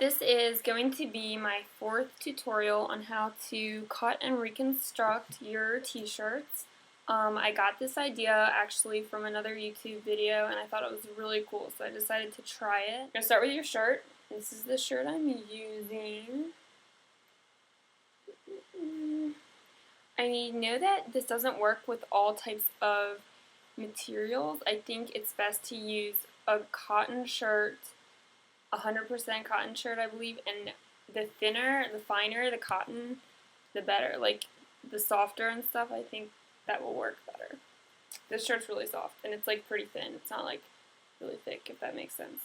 This is going to be my 4th tutorial on how to cut and reconstruct your t-shirts. I got this idea actually from another YouTube video and I thought it was really cool, so I decided to try it. I'm going to start with your shirt. This is the shirt I'm using. I know that this doesn't work with all types of materials. I think it's best to use a cotton shirt, 100% cotton shirt, I believe, and the thinner, the finer the cotton, the better. Like, the softer and stuff, I think that will work better. This shirt's really soft, and it's, like, pretty thin. It's not, like, really thick, if that makes sense.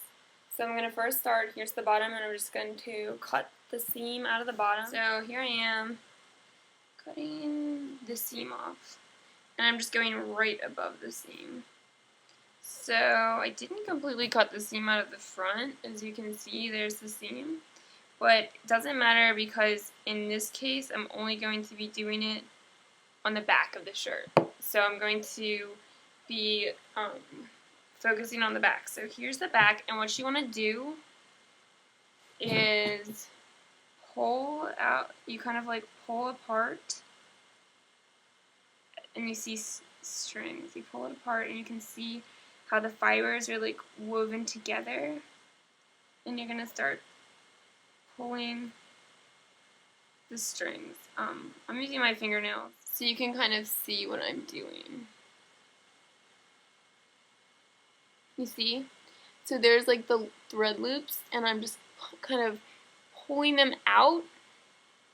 So I'm going to first start, here's the bottom, and I'm just going to cut the seam out of the bottom. So here I am, cutting the seam off, and I'm just going right above the seam. So I didn't completely cut the seam out of the front. As you can see, there's the seam. But it doesn't matter because in this case, I'm only going to be doing it on the back of the shirt. So I'm going to be focusing on the back. So here's the back, and what you want to do is pull out, you kind of like pull apart, and you see strings. You pull it apart, and you can see how the fibers are like woven together, and you're gonna start pulling the strings. I'm using my fingernails so you can kind of see what I'm doing. You see? So there's like the thread loops, and I'm just kind of pulling them out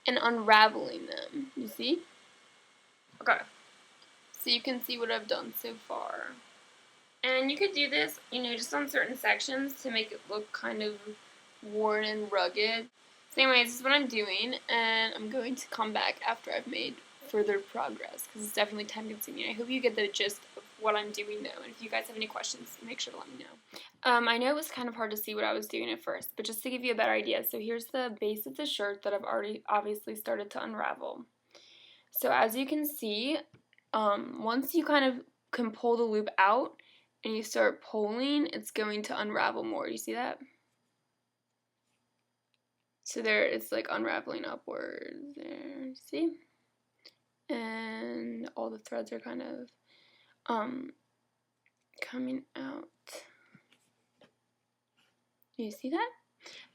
and unraveling them. You see? Okay. So you can see what I've done so far. And you could do this, just on certain sections to make it look kind of worn and rugged. So anyways, this is what I'm doing, and I'm going to come back after I've made further progress, because it's definitely time consuming. I hope you get the gist of what I'm doing though, and if you guys have any questions, make sure to let me know. I know it was kind of hard to see what I was doing at first, but just to give you a better idea, so here's the base of the shirt that I've already obviously started to unravel. So as you can see, once you kind of can pull the loop out, and you start pulling, it's going to unravel more. You see that? So there, it's like unraveling upwards there, see? And all the threads are kind of coming out. You see that?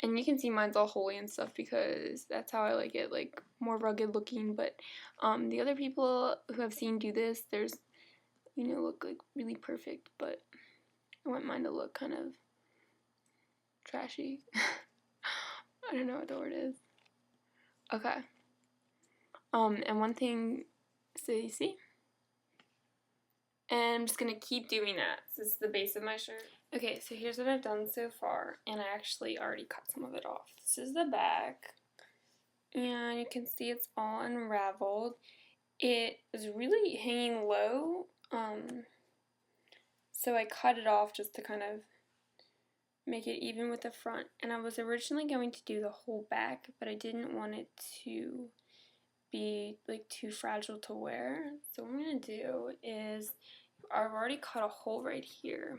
And you can see mine's all holy and stuff because that's how I like it, like more rugged looking. But the other people who I've seen do this, there's, look like really perfect, but I want mine to look kind of trashy. I don't know what the word is. Okay. And one thing, so you see? And I'm just going to keep doing that. This is the base of my shirt. Okay, so here's what I've done so far, and I actually already cut some of it off. This is the back, and you can see it's all unraveled. It is really hanging low, so I cut it off just to kind of make it even with the front. And I was originally going to do the whole back, but I didn't want it to be like too fragile to wear. So what I'm going to do is, I've already cut a hole right here,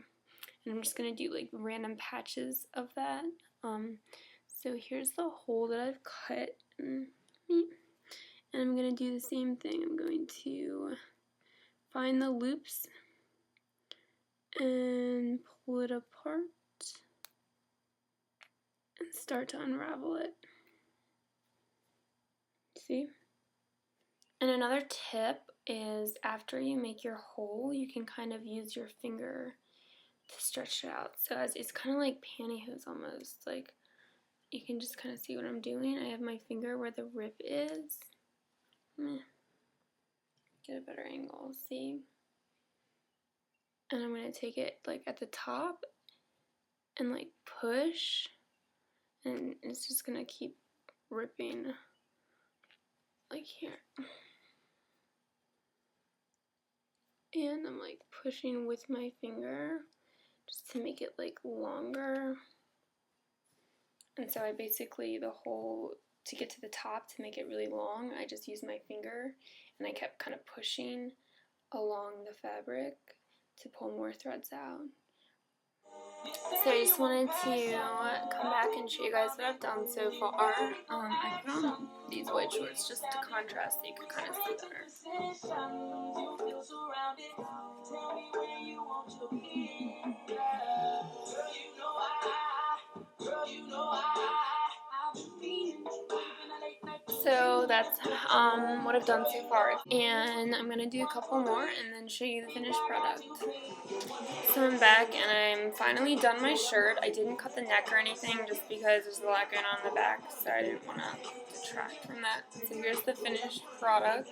and I'm just going to do like random patches of that. So here's the hole that I've cut, and I'm going to do the same thing. I'm going to find the loops and pull it apart and start to unravel it. See? And another tip is after you make your hole, you can kind of use your finger to stretch it out. So it's kind of like pantyhose almost. Like, you can just kind of see what I'm doing. I have my finger where the rip is. Get a better angle, see? And I'm going to take it like at the top and like push, and it's just going to keep ripping like here. And I'm like pushing with my finger just to make it like longer. And so I basically, the whole, to get to the top, to make it really long, I just used my finger, and I kept kind of pushing along the fabric to pull more threads out. So I just wanted to come back and show you guys what I've done so far. I put on these white shorts just to contrast so you can kind of see better. So that's what I've done so far, and I'm gonna do a couple more and then show you the finished product. So I'm back and I'm finally done my shirt. I didn't cut the neck or anything just because there's a lot going on in the back, so I didn't want to detract from that. So here's the finished product.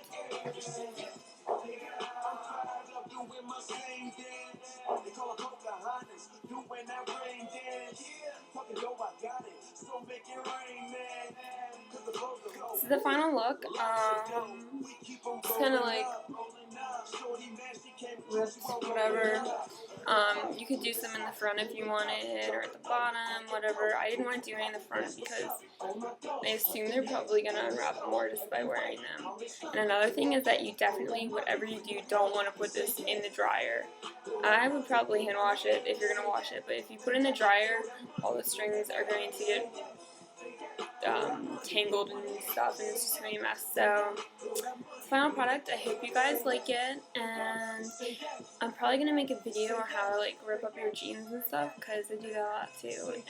This is the final look. It's kind of like ripped, whatever. You could do some in the front if you wanted, or at the bottom, whatever. I didn't want to do any in the front because I assume they're probably going to unravel more just by wearing them. And another thing is that you definitely, whatever you do, don't want to put this in the dryer. I would probably hand wash it if you're going to wash it, but if you put it in the dryer, all the strings are going to get tangled and stuff, and it's just going to be a mess. So, final product, I hope you guys like it, and I'm probably going to make a video on how to like rip up your jeans and stuff, because I do that a lot too, and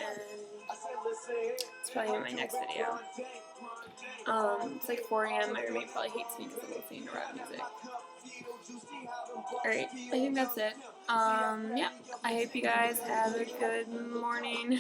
it's probably in my next video. It's like 4 a.m. My roommate probably hates me because I'm listening to rap music. Alright, I think that's it. Yeah, I hope you guys have a good morning.